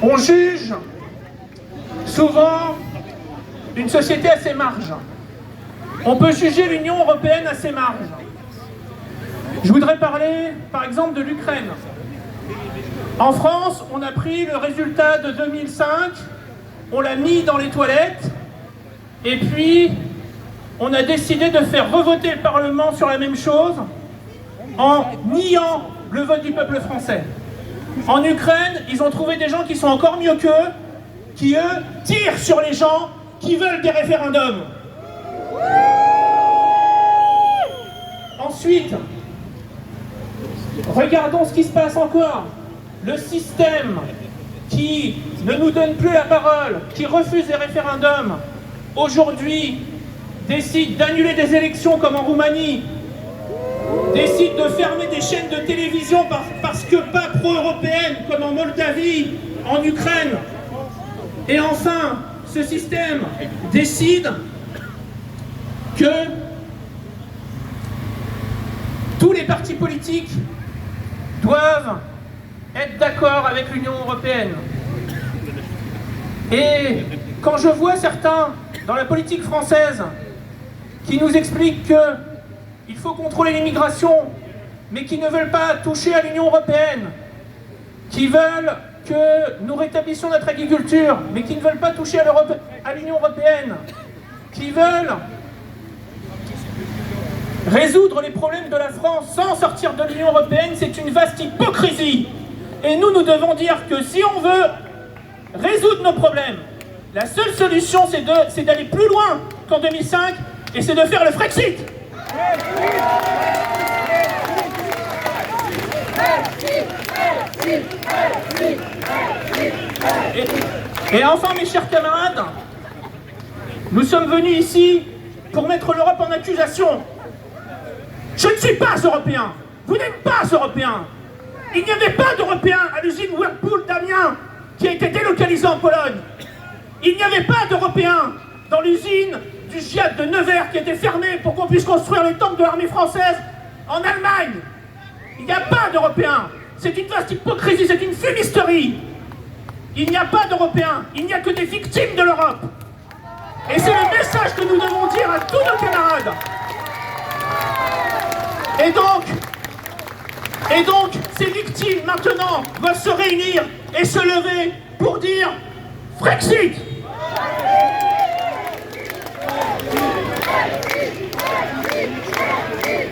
On juge souvent une société à ses marges. On peut juger l'Union européenne à ses marges. Je voudrais parler, par exemple, de l'Ukraine. En France, on a pris le résultat de 2005, on l'a mis dans les toilettes, et puis on a décidé de faire revoter le Parlement sur la même chose en niant le vote du peuple français. En Ukraine, ils ont trouvé des gens qui sont encore mieux qu'eux, qui, eux, tirent sur les gens qui veulent des référendums. Ensuite, regardons ce qui se passe encore. Le système qui ne nous donne plus la parole, qui refuse les référendums, aujourd'hui décide d'annuler des élections comme en Roumanie, décide de fermer des chaînes de télévision parce que pas pro-européennes comme en Moldavie, en Ukraine. Et enfin, ce système décide que tous les partis politiques doivent être d'accord avec l'Union européenne. Et quand je vois certains dans la politique française qui nous expliquent qu'il faut contrôler l'immigration, mais qui ne veulent pas toucher à l'Union européenne, qui veulent que nous rétablissions notre agriculture, mais qui ne veulent pas toucher à l'Union européenne, qui veulent résoudre les problèmes de la France sans sortir de l'Union européenne, c'est une vaste hypocrisie. Et nous devons dire que si on veut résoudre nos problèmes, la seule solution c'est d'aller plus loin qu'en 2005, et c'est de faire le Frexit. Et enfin, mes chers camarades, nous sommes venus ici pour mettre l'Europe en accusation. Je ne suis pas européen. Vous n'êtes pas européen. Il n'y avait pas d'Européens à l'usine Whirlpool d'Amiens qui a été délocalisée en Pologne. Il n'y avait pas d'Européens dans l'usine du Giat de Nevers qui a été fermée pour qu'on puisse construire les tanks de l'armée française en Allemagne. Il n'y a pas d'Européens. C'est une vaste hypocrisie, c'est une fumisterie. Il n'y a pas d'Européens. Il n'y a que des victimes de l'Europe. Et c'est le message que nous devons dire à tous nos camarades. Et donc, ces victimes, maintenant, doivent se réunir et se lever pour dire Frexit.